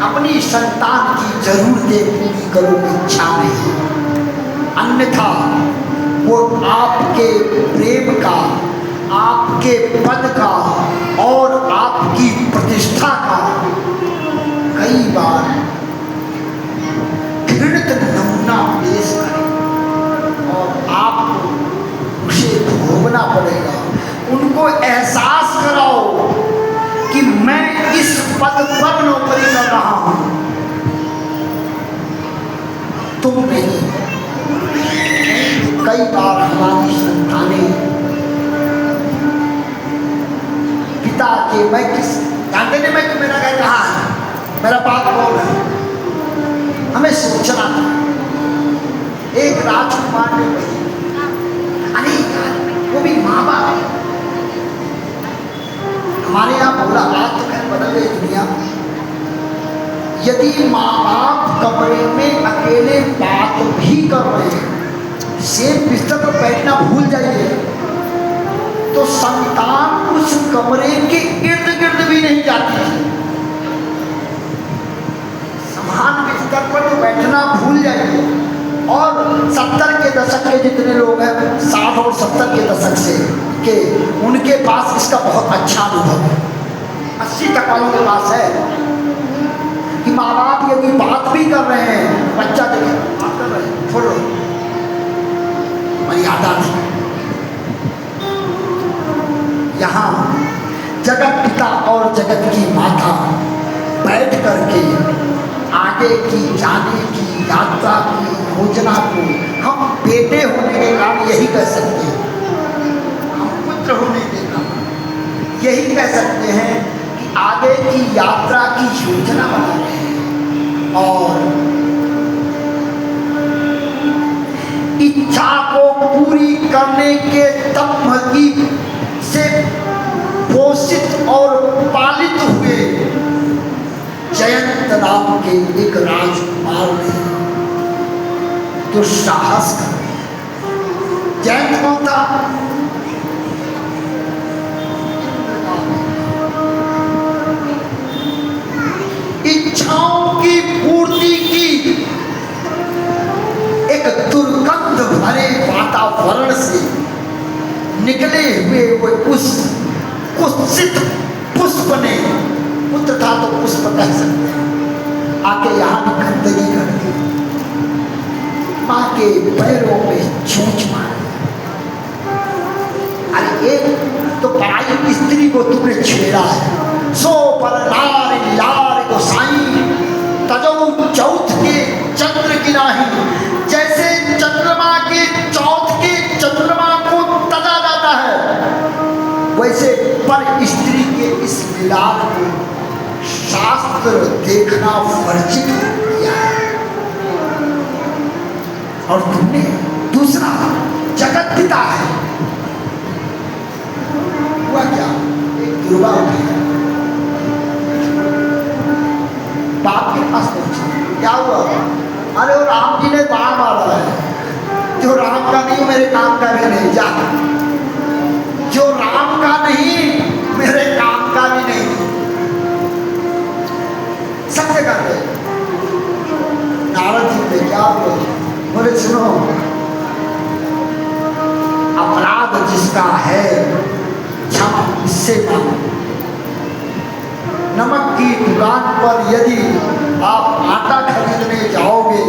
अपनी संतान की जरूरतें पूरी करो इच्छा में, अन्यथा वो आपके प्रेम का, आपके पद का और आपकी प्रतिष्ठा का कई बार घृणित नमूना पेश करें और आपको उसे भोगना पड़ेगा। उनको एहसास कराओ कि मैं इस पद पर नौकरी कर रहा हूं, तुम नहीं। कई बार हमारी संतानें पिता के, मैं किस जानते नहीं, मैं मेरा घर कहाँ है, मेरा बाप कौन है, हमें सोचना था। एक राजकुमार ने कही, अरे वो भी माँ बाप, हमारे यहाँ बोला, बात तो खैर बदल गई दुनिया। यदि माँ बाप कमरे में अकेले बात भी कर रहे हैं, सेम बिस्तर पर बैठना भूल जाइए, तो संतान उस कमरे के इर्द गिर्द भी नहीं जाती। समान बिस्तर पर तो बैठना भूल जाइए। और 70 के दशक के जितने लोग हैं, 60 और 70 के दशक से के, उनके पास इसका बहुत अच्छा अनुभव है। 80 तक वालों के पास है कि माँ बाप यदि बात भी कर रहे हैं, बच्चा देखे बात कर रहे हैं, छोड़ो, मर्यादा थी। यहाँ जगत पिता और जगत की माता बैठ करके आगे की जाने की यात्रा की योजना को हम बेटे होने के कारण यही कह सकते हैं, हम पुत्र होने के कारण यही कह सकते हैं कि आगे की यात्रा की योजना बना रहे हैं और इच्छा को पूरी करने के तत्व की से पोषित और पालित हुए जयंत नाम के एक राजकुमार ने तो साहस कर। जयंत कौन था? इच्छाओं की पूर्ति की एक दुर्गंध भरे वातावरण से निकले हुए वो उस कुत्सित पुष्प ने, पुत्र था तो पुष्प कह सकते हैं, आके यहाँ भी गंदगी कर दी, माँ के पैरों में छूछ मार। अरे एक तो पराई स्त्री को तुमने छेड़ा है, सो पर नारी लार गोसाई तजो चौथ के चंद्र की नाही, जैसे चंद्रमा के चौथ के चंद्रमा को तजा जाता है, वैसे पर स्त्री के इस मिलाप को शास्त्र देखना वर्जित किया है। और तुमने दूसरा जगत पिता है, हुआ क्या? एक युवा उठा बाप के पास पहुंचा, क्या हुआ? अरे वो राम जी ने बाण मारा है, जो राम का नहीं मेरे काम का भी नहीं, जा जो राम का नहीं मेरे काम का भी नहीं, सत्य कर दे। नारद जी ने क्या बोले? बोले सुनो, अपराध जिसका है क्षमा इससे मांगो। नमक की दुकान पर यदि आप आटा खरीदने जाओगे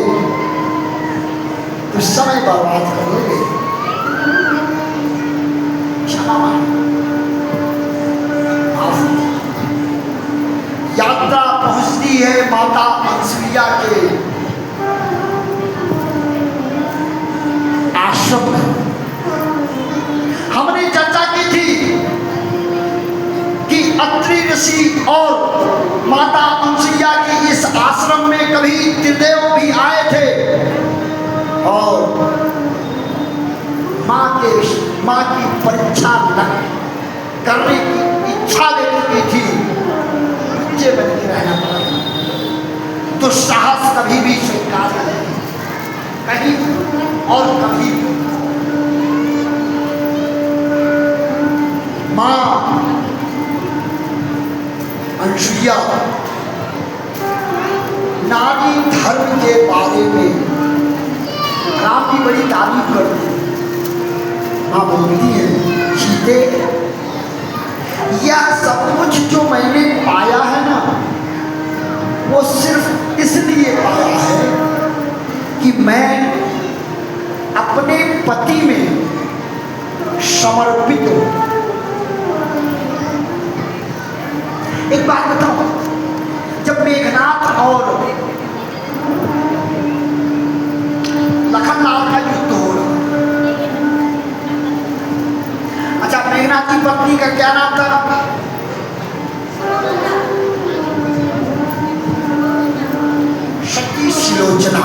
तो समय बर्बाद करोगे, क्षमा मांगो। यात्रा पहुंचती है माता अनसुईया के आश्रम में। हमने चर्चा की थी कि अत्रि ऋषि और माता अनसुईया के इस आश्रम में कभी त्रिदेव भी आए थे और माँ की परीक्षा करने की इच्छा व्यक्त की थी, बच्चे बन के रहना पड़ा। तो साहस कभी भी स्वीकार करें, कहीं और कभी माँ अनसुईया नारी धर्म के बारे में राम की बड़ी तारीफ करते हैं। माँ बोलती है, सीते यह सब कुछ जो मैंने पाया है ना, वो सिर्फ इसलिए पाया है कि मैं अपने पति में समर्पित हूं। एक बात बताओ, जब मेघनाथ और लखनलाल का युद्ध हो रहा, अच्छा मेघनाथ की पत्नी का क्या नाम था? सती सुलोचना।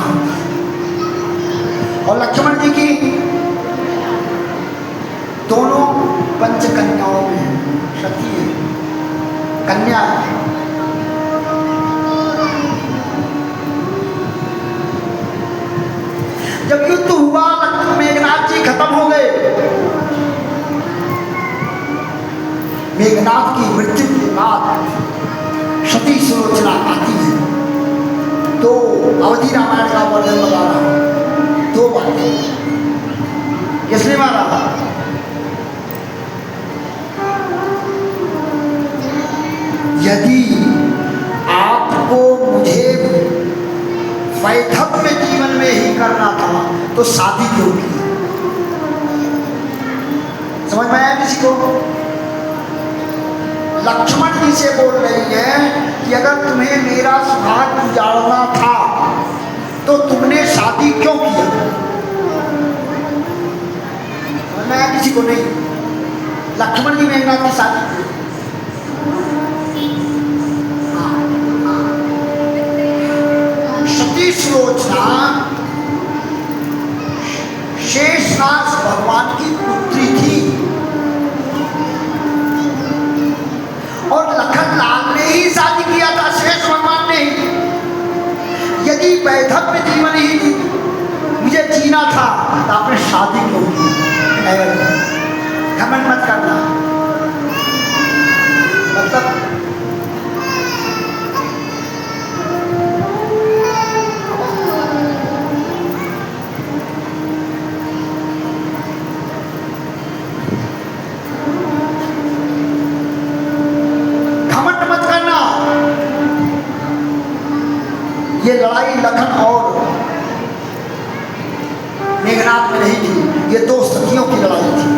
और लक्ष्मण जी की दोनों पंचकन्याओं में सती है, कन्या। जब युद्ध हुआ, मेघनाथ जी खत्म हो गए। मेघनाथ की मृत्यु के बाद सती सुलोचना आती है। तो अवधि रामायण का वर्णन बता रहा हूं, दो बातें। किसने मारा? यदि आपको मुझे वैधव्य जीवन में ही करना था तो शादी क्यों की? समझ में आया किसी को? लक्ष्मण जी से बोल रही है कि अगर तुम्हें मेरा सुहाग उजाड़ना था तो तुमने शादी क्यों किया? समझ में आया किसी को? नहीं। लक्ष्मण जी मेघनाथ की शादी की। सती सुलोचना शेषनाग भगवान की पुत्री थी और लखनलाल ने ही शादी किया था, शेष भगवान ने ही। यदि वैधव्य जीवन ही मुझे जीना था तो आपने शादी क्यों की? घमंड मत करना। मतलब ये लड़ाई लखन और मेघनाथ में नहीं थी, ये दो सखियों की लड़ाई थी।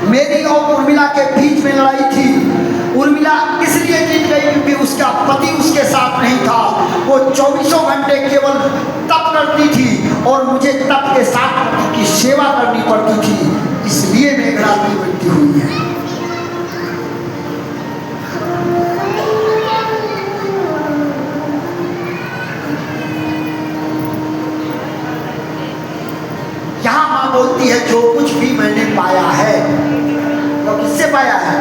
मेरी और उर्मिला के बीच में लड़ाई थी। उर्मिला इसलिए जीत गई क्योंकि उसका पति उसके साथ नहीं था। वो 24 घंटे केवल तप करती थी और मुझे तप के साथ पति की सेवा करनी पड़ती थी, इसलिए मेघनाथ की मृत्यु हुई है। यहाँ माँ बोलती है, जो कुछ भी मैंने पाया है वो किससे पाया है?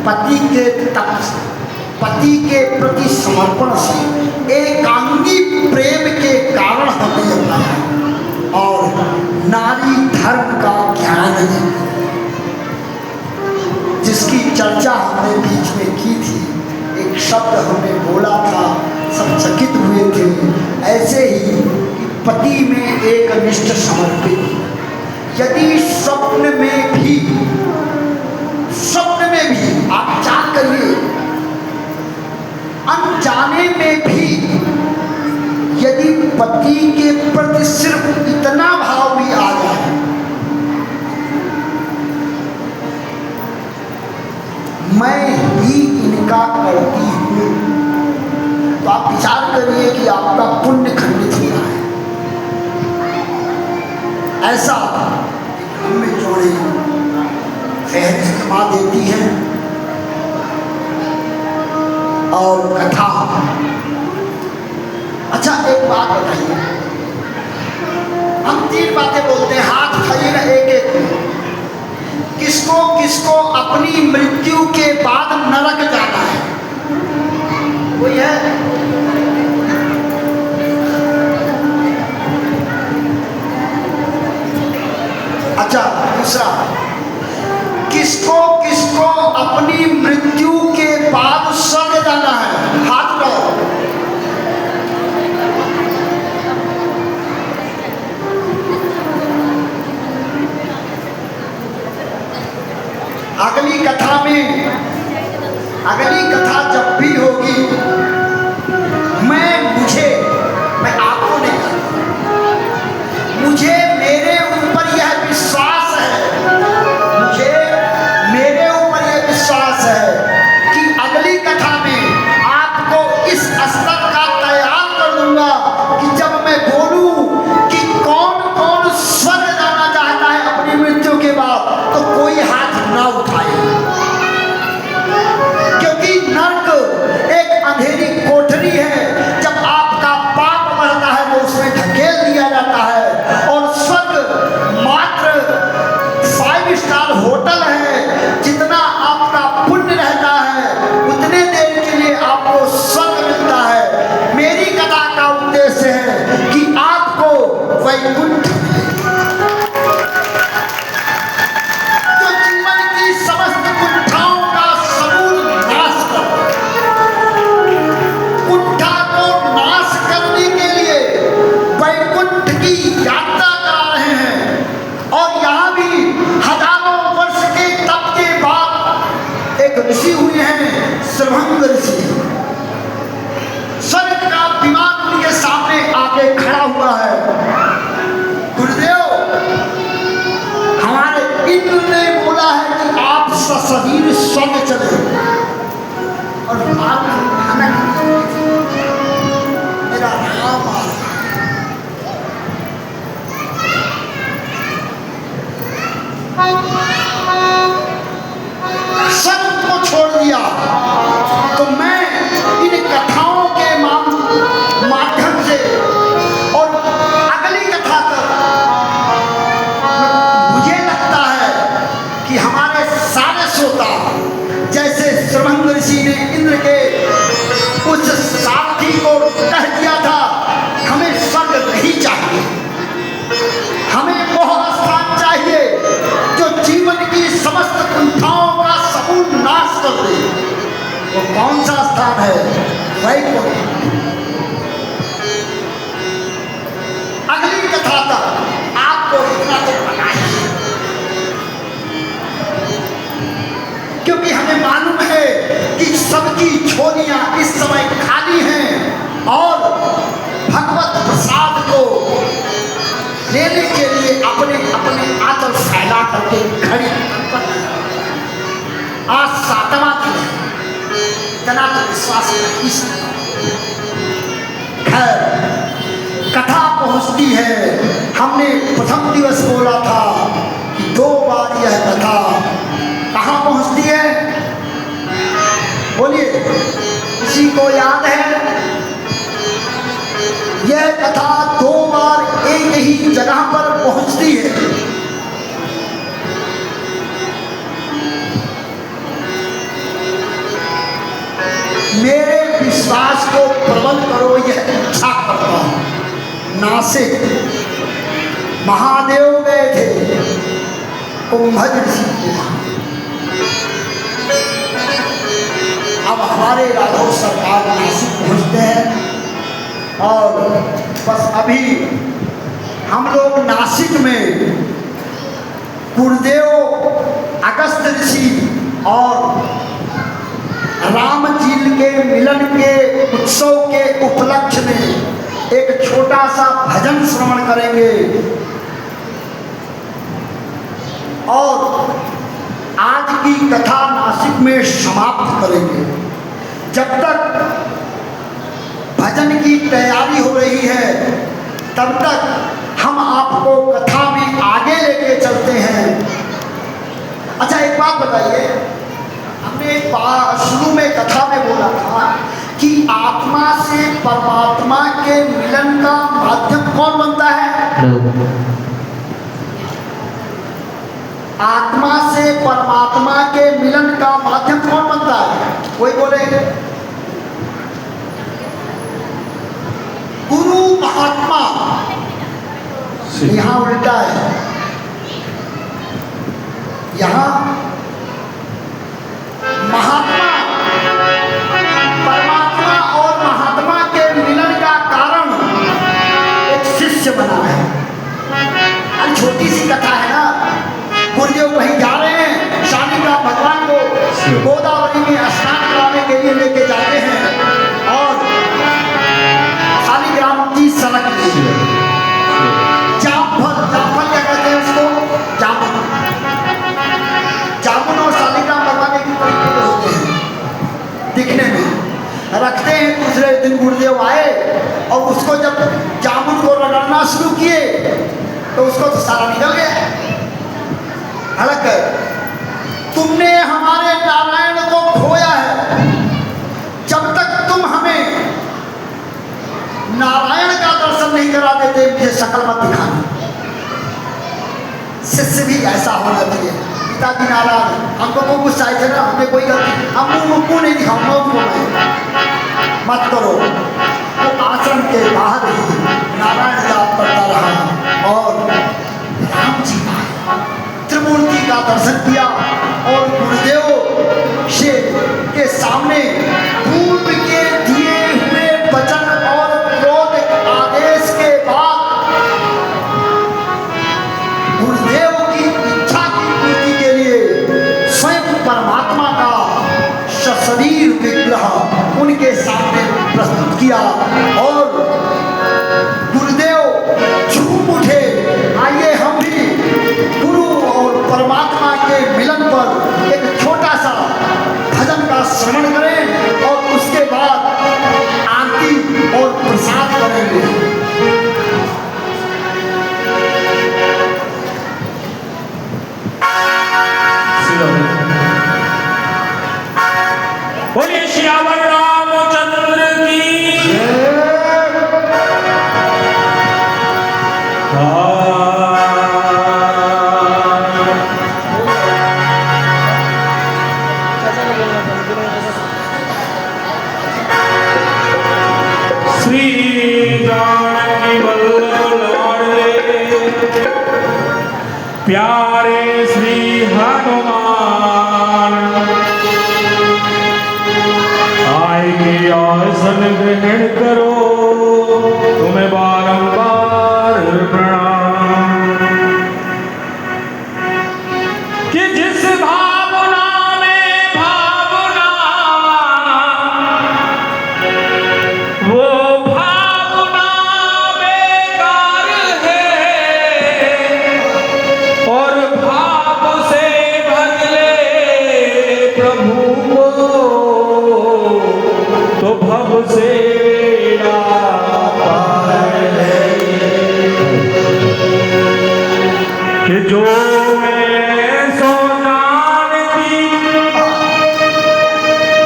पति के तप से, पति के प्रति समर्पण से, एकांगी प्रेम के कारण हमें पाया और नारी धर्म का ज्ञान है, जिसकी चर्चा हमने बीच में की थी। एक शब्द हमने बोला था, सब चकित हुए थे। ऐसे ही पति में एक निष्ठ समर्पित, यदि स्वप्न में भी आप जान करिए, अनजाने में भी यदि पति के प्रति सिर्फ इतना भाव भी आ जाए, मैं ही इनका करती हूँ, तो आप विचार करिए कि आपका पुण्य खंडित हो रहा है। ऐसा हमें जोड़े फहरिस्त माँ देती है और कथा। अच्छा एक बात बताइए, हम 3 बातें बोलते हैं, हाथ उठाइए ना एक एक। किसको किसको अपनी मृत्यु के बाद नरक जाना है? कोई है? अच्छा दूसरा, किसको किसको अपनी मृत्यु के बाद कथा में, अगली कथा जब भी होगी मैं आपको नहीं कहता, मुझे मेरे ऊपर यह विश्वास है, मुझे मेरे ऊपर यह विश्वास है कि अगली कथा में आपको इस स्तर का तैयार कर दूंगा कि जब मैं बोलूं कि कौन कौन स्वर्ग जाना चाहता है अपनी मृत्यु के बाद, तो कोई हाथ ना उठाए, क्योंकि नर्क एक अंधेरी कोठरी है। जब आपका पाप बढ़ता है तो उसमें धकेल दिया जाता है, और स्वर्ग मात्र 5 स्टार होटल है। जितना आपका पुण्य रहता है उतने देर के लिए आपको स्वर्ग मिलता है। मेरी कथा का उद्देश्य है कि आपको वैकुंठ जो जीवन की समस्त कुंठाओं का समूल नाश कर, कुंठा को नाश करने के लिए वैकुंठ की यात्रा करा रहे हैं। और यहाँ भी हजारों वर्ष के तप के बाद एक ऋषि हुए हैं, श्रभंग ऋषि। स्वर्ग का विमान उनके सामने आके खड़ा हुआ है। गुरुदेव, हमारे इंद्र ने बोला है कि आप सशरीर स्वर्ग चले, और आप मेरा नाम आ रहा है। सब को छोड़ दिया तो मैं इन कथाओं के माध्यम से और अगली कथा तक मुझे लगता है कि हमारे सारे श्रोता, जैसे श्रभंग ऋषि ने इंद्र के उस सारथी को कह दिया था, हमें स्वर्ग नहीं चाहिए, हमें वह स्थान चाहिए जो जीवन की समस्त कुंठाओं का समूल नाश कर दे। वो कौन सा स्थान है? वैकुंठ। अगली कथा तक आपको इतना तो पता है, क्योंकि हमें मालूम है कि सबकी झोलियां इस समय खाली हैं और भगवत प्रसाद को लेने के लिए अपने अपने आंचल फैला करके खड़ी। आज 7वां दिन है, इतना तो विश्वास नहीं सकता। खैर, कथा पहुंचती है। हमने प्रथम दिवस बोला था कि 2 बार यह कथा कहाँ पहुंचती है, बोलिए, किसी को याद है? यह कथा 2 बार एक ही जगह पर पहुंचती है। मेरे विश्वास को प्रबल करो, यह इच्छा करता हूं। नासिक महादेव गए थे कुंभज ऋषि के यहाँ। अब हमारे राघव सरकार नासिक पहुंचते हैं, और बस अभी हम लोग नासिक में गुरुदेव अगस्त ऋषि और राम जी के मिलन के उत्सव के उपलक्ष्य में एक छोटा सा भजन श्रवण करेंगे, और आज की कथा नासिक में समाप्त करेंगे। जब तक भजन की तैयारी हो रही है तब तक हम आपको कथा में आगे लेके चलते हैं। अच्छा, एक बात बताइए, हमने एक बार शुरू में कथा में बोला था कि आत्मा से परमात्मा के मिलन का माध्यम कौन बनता है? आत्मा से परमात्मा के मिलन का माध्यम कौन बनता है? कोई बोले? गुरु महात्मा। यहाँ उल्टा है, यहाँ महात्मा, परमात्मा और महात्मा के मिलन का कारण एक शिष्य बना है। अरे छोटी सी कथा है ना, गुरुदेव कहीं जा रहे हैं, शालिग्राम भगवान को गोदावरी में स्नान कराने के लिए लेके जाते हैं और शालिग्राम की सड़क जामफल क्या कहते हैं उसको, जामुन और शालिग्राम भगवान एक तरीके के होते हैं दिखने में, रखते हैं। दूसरे दिन गुरुदेव आए और उसको जब जामुन को रगड़ना शुरू किए तो उसको तो सारा निकल गया। हड़क तुमने हमारे नारायण को खोया है, जब तक तुम हमें नारायण का दर्शन नहीं करा देते मुझे शक्ल मत दिखाना। शिष्य भी ऐसा होना चाहिए। पिताजी नाराज, हमको वो गुस्सा थे ना, हमें कोई गलती, हम मुंह नहीं दिखाऊंगा मत करो। वो आश्रम के बाहर ही नारायण जाप करता रहा और राम जी त्रिमूर्ति का दर्शन किया और गुरुदेव से के सामने पूर्व के दिए हुए वचन और क्रोध आदेश के बाद गुरुदेव की इच्छा की पूर्ति के लिए स्वयं परमात्मा का सशरीर विग्रह उनके सामने प्रस्तुत किया और गुरुदेव झूम उठे। आइए हम भी गुरु और परमात्मा के मिलन पर एक छोटा सा भजन का श्रवण करें और उसके बाद आरती और प्रसाद करेंगे। बोलिए श्यामल रामचंद्र की श्री जानकी वल्लभ लाडले प्यारे श्री हनुमान आय के आसन ग्रहण करो तुम्हें बारंबार प्रणाम। कि जिस भावना में भावना वो भावना बेकार है और भाव से भज ले प्रभु को तो भव से कि जो मैं सो जानती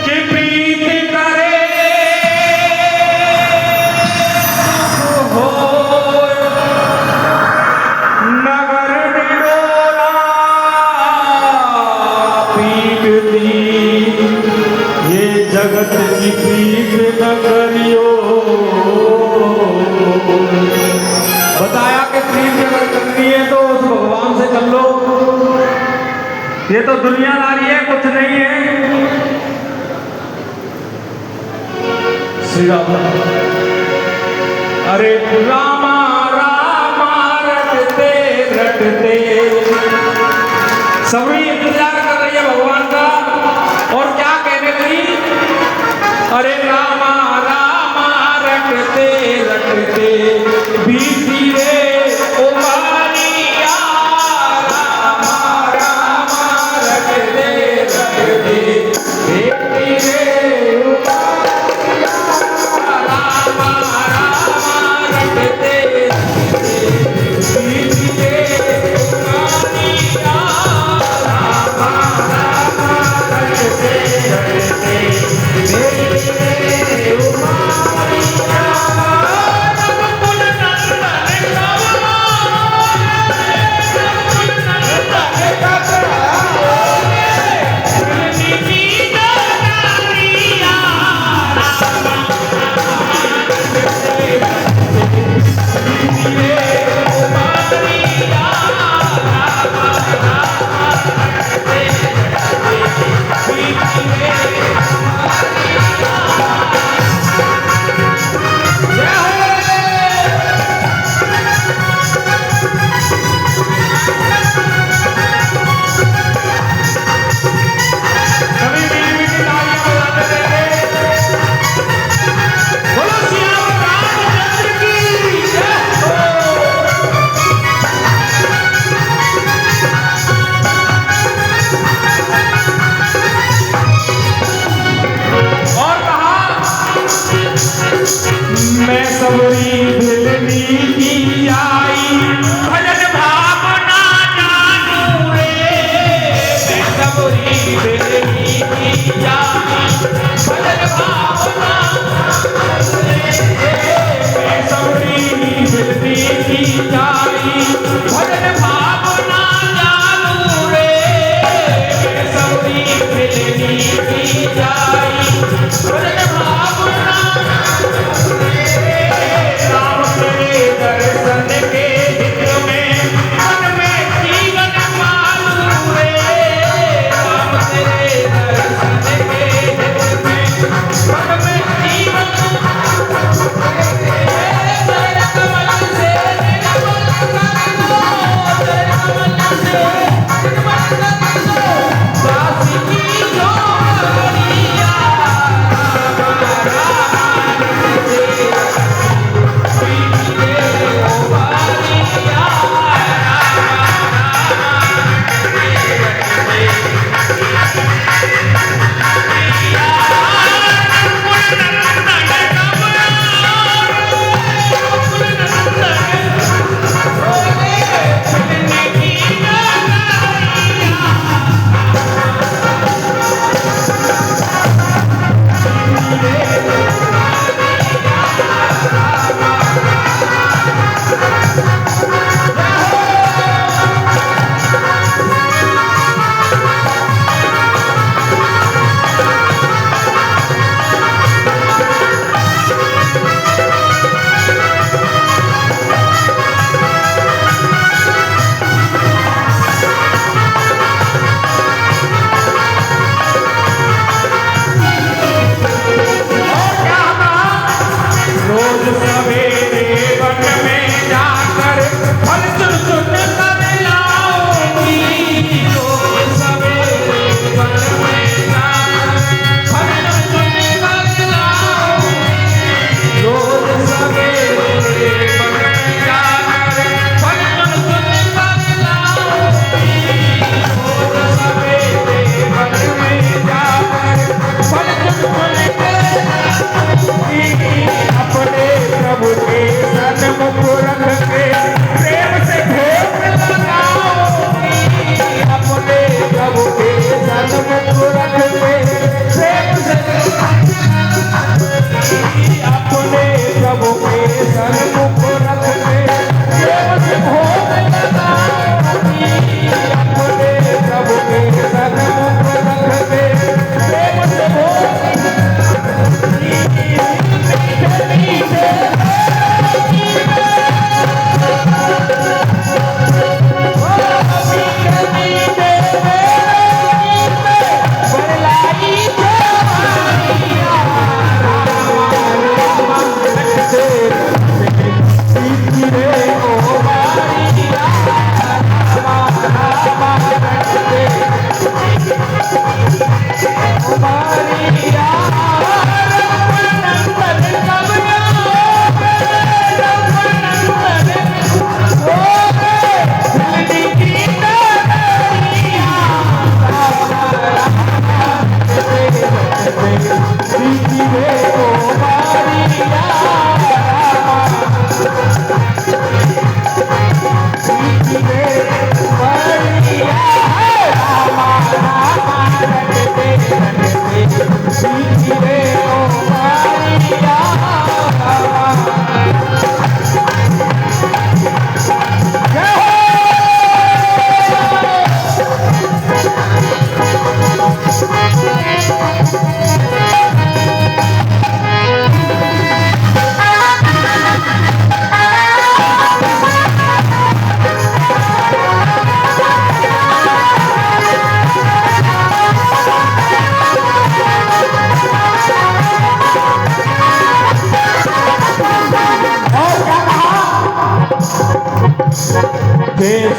कि प्रीति करे हो नगर निडोला पीटती ये जगत की पीठ न करियो। बताया कि प्रीति अगर करनी है तो उस भगवान से कर लो, ये तो दुनियादारी है, कुछ नहीं है। श्री राम अरे रामा रामा रटते रटते सभी इंतजार कर रही है भगवान का और क्या कहने लगी, अरे रामा रामा रटते रटते बीती रे उमारिया रामा रामा रटते रटते बीती रे उमारिया रामा रामा रटते रटते बीती रे उमारिया सवेरे वन में जाकर फल चुन चुन कर लाऊंगी। रोज सवेरे वन में जाकर फल चुन चुन कर लाऊंगी। रोज सवेरे वन में जाकर फल चुन चुन कर लाऊंगी। रोज सवेरे वन में जाकर फल चुन चुन कर अपने प्रभु के सन्मुख रख के प्रेम से भोग लगाऊंगी। अपने प्रभु के सन्मुख रख के प्रेम से अपने प्रभु के सन्मुख रख के प्रेम से भोग लगाऊंगी। अपने प्रभु के सन्मुख रख के प्रेम से भोग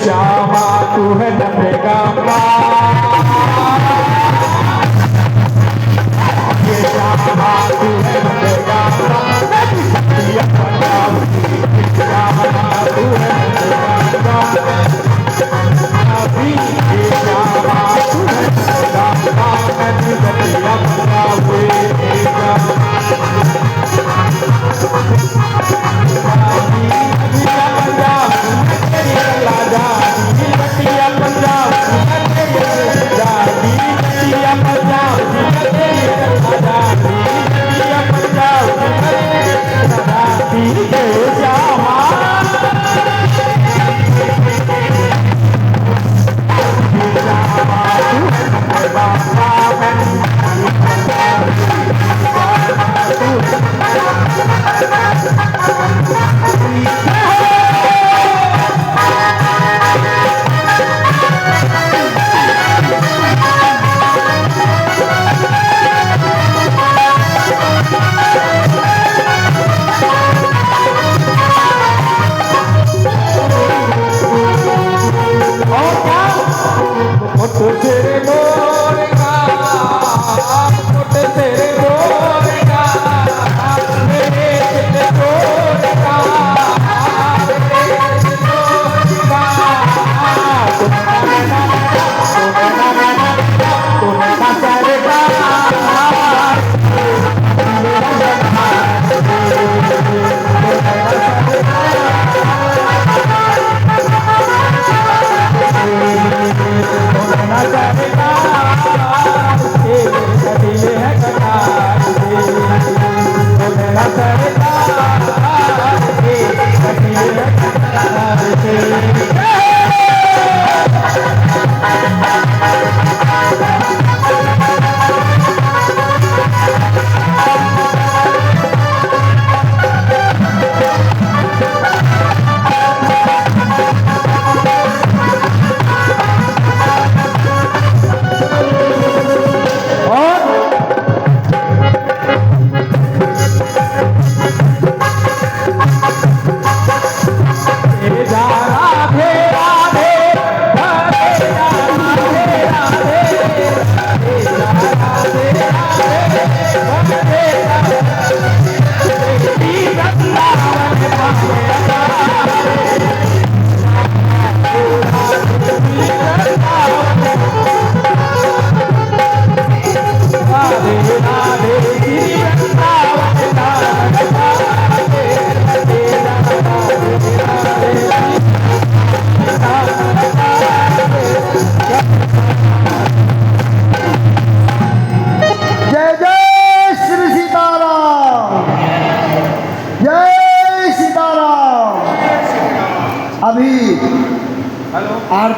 श्यामा तू है नंदेगा श्यामा तू है नंदेगा श्यामा तू है नंदेगा अभी श्यामा तू है नंदेगा मैं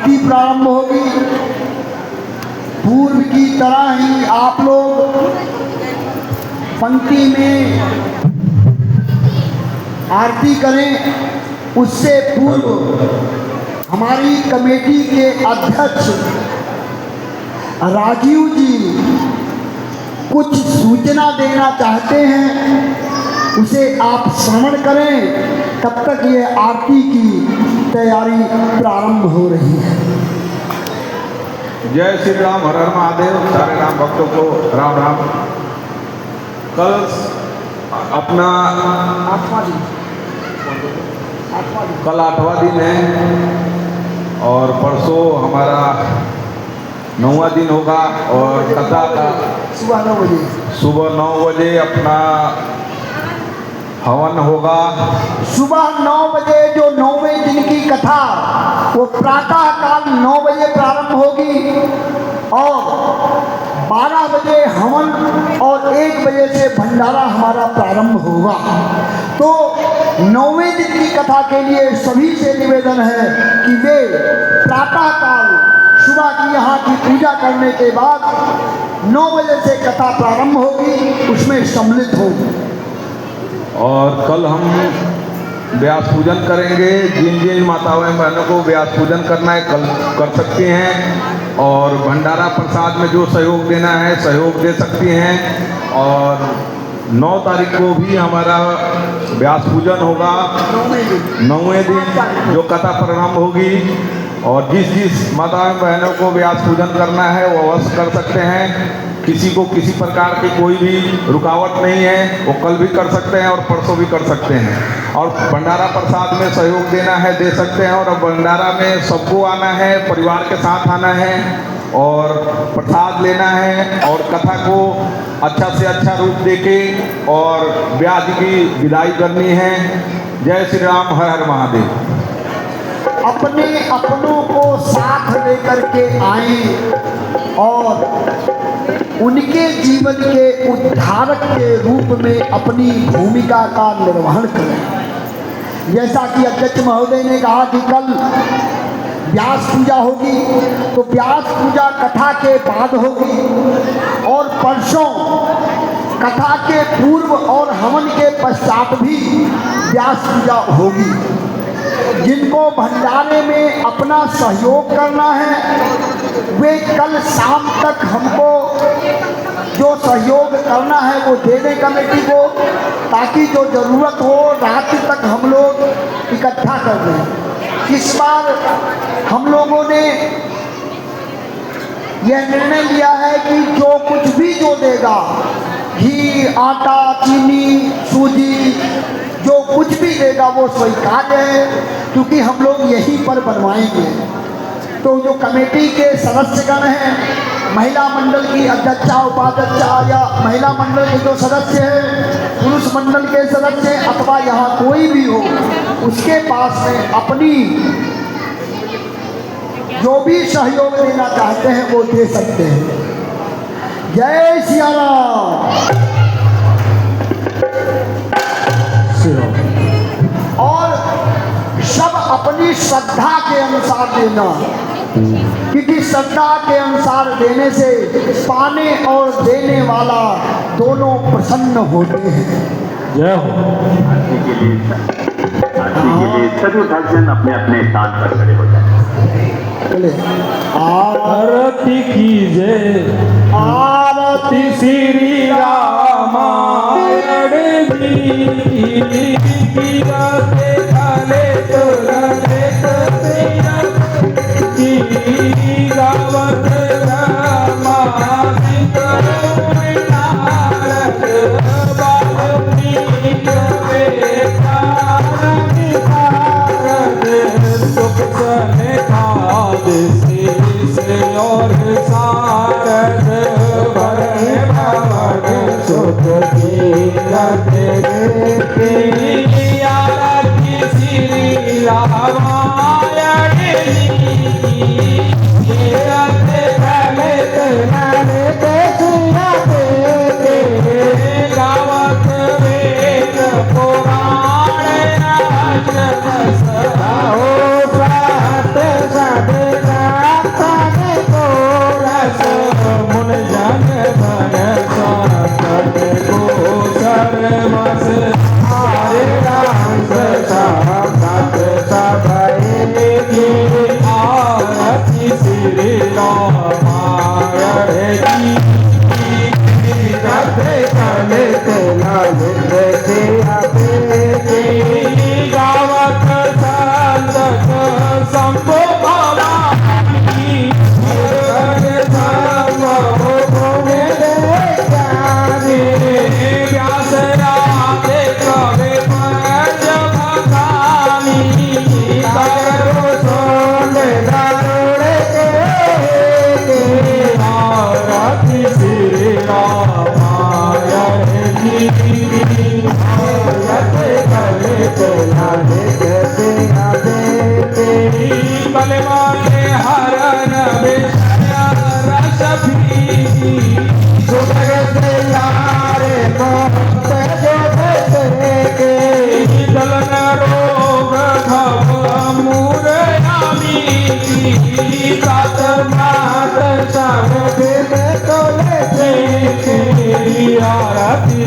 आरती प्रारंभ होगी। पूर्व की तरह ही आप लोग पंक्ति में आरती करें। उससे पूर्व हमारी कमेटी के अध्यक्ष राजीव जी कुछ सूचना देना चाहते हैं, उसे आप श्रवण करें। तब तक ये आरती की तैयारी प्रारंभ हो रही है। जय श्री राम, हर हर महादेव। सारे राम भक्तों को राम राम। कल अपना कल 8वां दिन है और परसों हमारा 9वां दिन होगा। और कथा का सुबह 9 बजे अपना हवन होगा। सुबह 9 बजे जो 9वें दिन की कथा वो प्रातः काल 9 बजे प्रारंभ होगी और 12 बजे हवन और 1 बजे से भंडारा हमारा प्रारंभ होगा। तो 9वें दिन की कथा के लिए सभी से निवेदन है कि वे प्रातः काल सुबह की यहाँ की पूजा करने के बाद 9 बजे से कथा प्रारंभ होगी, उसमें सम्मिलित होगी। और कल हम व्यास पूजन करेंगे। जिन जिन माताओं बहनों को व्यास पूजन करना है कल कर सकती हैं और भंडारा प्रसाद में जो सहयोग देना है सहयोग दे सकती हैं। और 9 तारीख को भी हमारा व्यास पूजन होगा, 9वें दिन जो कथा प्रारंभ होगी। और जिस जिस माताओं बहनों को व्यास पूजन करना है वो अवश्य कर सकते हैं। किसी को किसी प्रकार की कोई भी रुकावट नहीं है, वो कल भी कर सकते हैं और परसों भी कर सकते हैं। और भंडारा प्रसाद में सहयोग देना है दे सकते हैं। और भंडारा में सबको आना है, परिवार के साथ आना है और प्रसाद लेना है और कथा को अच्छा से अच्छा रूप देके और व्यास की विदाई करनी है। जय श्री राम, हर हर महादेव। अपने अपनों को साथ लेकर के आए और उनके जीवन के उद्धारक के रूप में अपनी भूमिका का निर्वहन करें। जैसा कि अध्यक्ष महोदय ने कहा कि कल व्यास पूजा होगी, तो व्यास पूजा कथा के बाद होगी और परसों कथा के पूर्व और हवन के पश्चात भी व्यास पूजा होगी। जिनको भंडारे में अपना सहयोग करना है वे कल शाम तक हमको जो सहयोग करना है वो दे दें कमेटी को, ताकि जो ज़रूरत हो रात तक हम लोग इकट्ठा कर दें। इस बार हम लोगों ने यह निर्णय लिया है कि जो कुछ भी जो देगा, घी, आटा, चीनी, सूजी, जो कुछ भी देगा वो स्वीकार्य है, क्योंकि हम लोग यहीं पर बनवाएंगे। तो जो कमेटी के सदस्यगण हैं, महिला मंडल की अध्यक्षा, उपाध्यक्षा या महिला मंडल के जो सदस्य हैं, पुरुष मंडल के सदस्य हैं, अथवा यहाँ कोई भी हो, उसके पास में अपनी जो भी सहयोग देना चाहते हैं वो दे सकते हैं। जय सिया राम। और सब अपनी श्रद्धा के अनुसार देना, क्योंकि श्रद्धा के अनुसार देने से पाने और देने वाला दोनों प्रसन्न होते हैं। जय हो। आरती के लिए सभी भक्तजन अपने अपने स्थान पर खड़े हो जाए। आरती कीजिए, आरती श्री रामायण की गाते गाले तो की गावत रामायण नारद बाल्मीकि सुख सने खाद से और सारद भरे भवन सुख आरती श्री रामायण गावत वेद पुराण हो सात साधे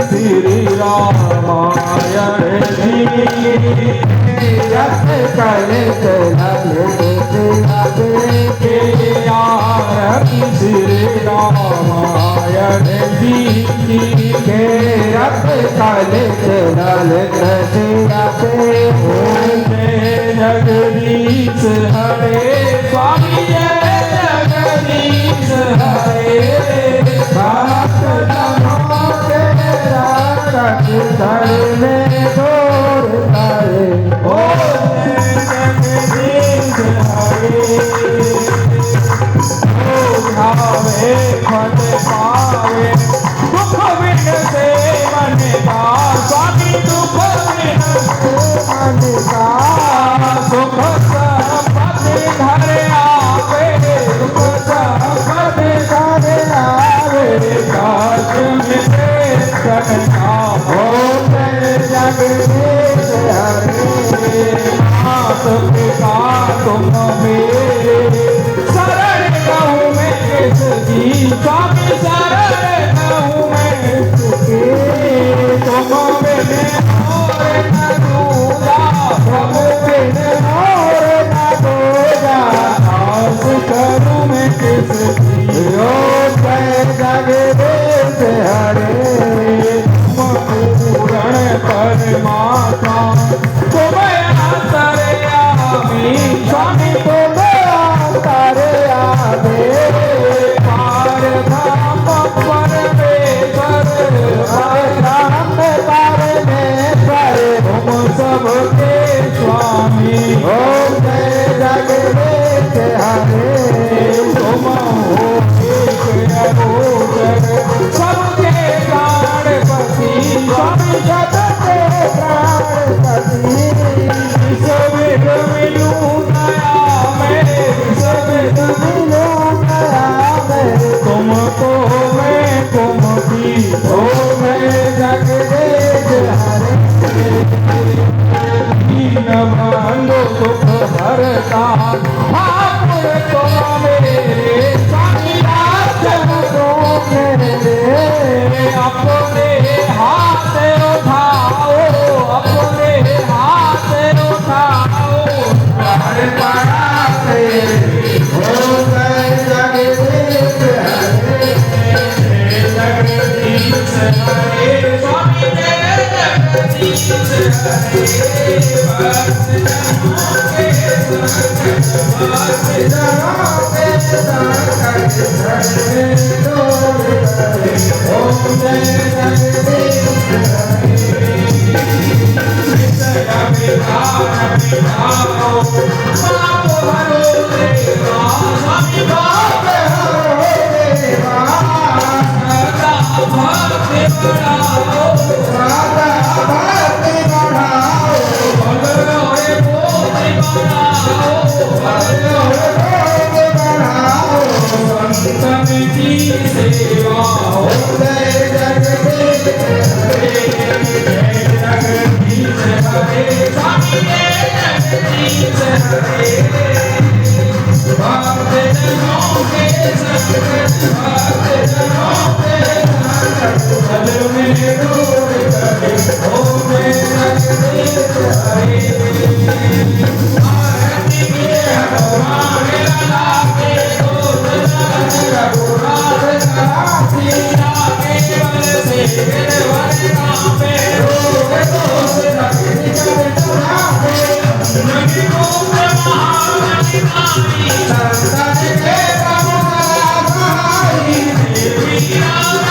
श्री रामायण जी रथ कलश के आरती श्री रामायण जी के रथ कलश जगदीश हरे स्वामी जगदीश हरे भक्त जनों के रक्षक धरने दूर करे ओ जगदीश हरे भावे फल पावे दुख विन से मन का स्वामी दुख विन से मन का सुख संपत्ति घर आवे दुख संपद घर आवे काश में करना हो जय जगदीश हरे मात पिता तुम मेरे शरण कहूँ मैं किसकी स्वामी शरण कहूँ मैं के तुम बिन और न दूजा प्रभु बिन और न दूजा दास करूँ मैं किसकी यो जय जगदीश हरे पूर्ण परमात्मा तुम्हें अंतर्यामी स्वामी तारे आवे पार धाम परमेश्वर राम तारे में करे तुम सबके स्वामी ओम जय जगदीश हरे तुम हो एक अगोचर सबके प्राणपति स्वामी जगते प्राणपति सब मिलूं नया मैं सब मिलो नया में तुमको मैं तुम की ओम जय जगदीश हरे दीन बंधु सुख भरता ठाकुर तुम मेरे स्वामी राज अपने हाथ उठाओ अपने हाथ उठाओ प्राण पड़ाते ओम जय जगदीश हरे जगदीश हरे स्वामी जगदीश हरे भक्त जनों के सेवा हो Hare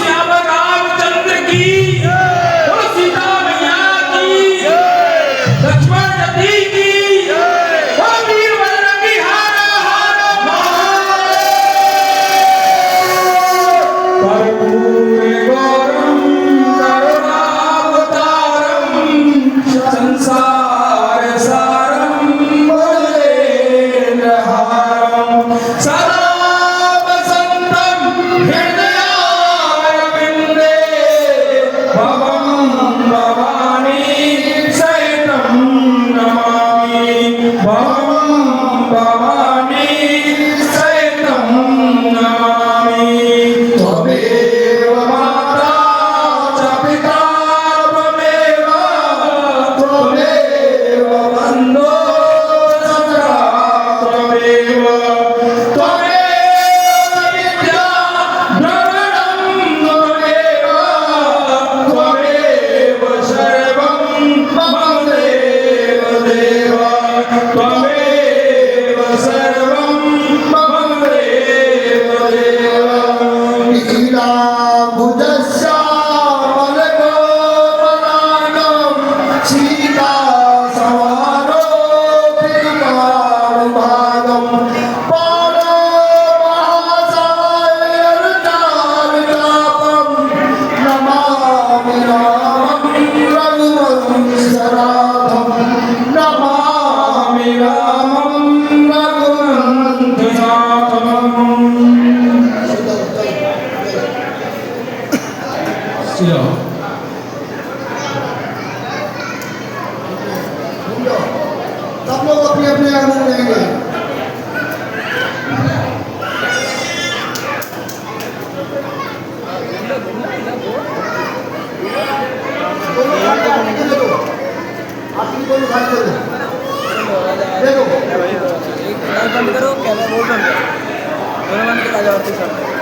श्याम रामचंद्र की, सीता मैया की, लक्ष्मण जी की, वीर बजरंग की हर हर कर्पूर गौरम करुणावतारम संसार सारम भुजगेन्द्रहारम सदा वसंतम हृदयारविंदे भवं भवानी सहितं नमामि भवं भवानी सहितं नमामि त्वमेव माता च पिता त्वमेव बन्धो सखा त्वमेव विद्या द्रविणं त्वमेव सर्वं मम देव देव त्वमेव सर्वं मम देव देव लीलाभुजश्यामलकोमलाङ्गं सीतासमारोपितकालभागं पाणोमहासायर्तालुतापं नमामि रामं रघुवंशनाथं नमामि रामं सब लोग अपने अपने आनंद लेंगे। देखो बंद करो कैमरा, वो बंद करो, दोनों बंद के ताजा आरती करते हैं।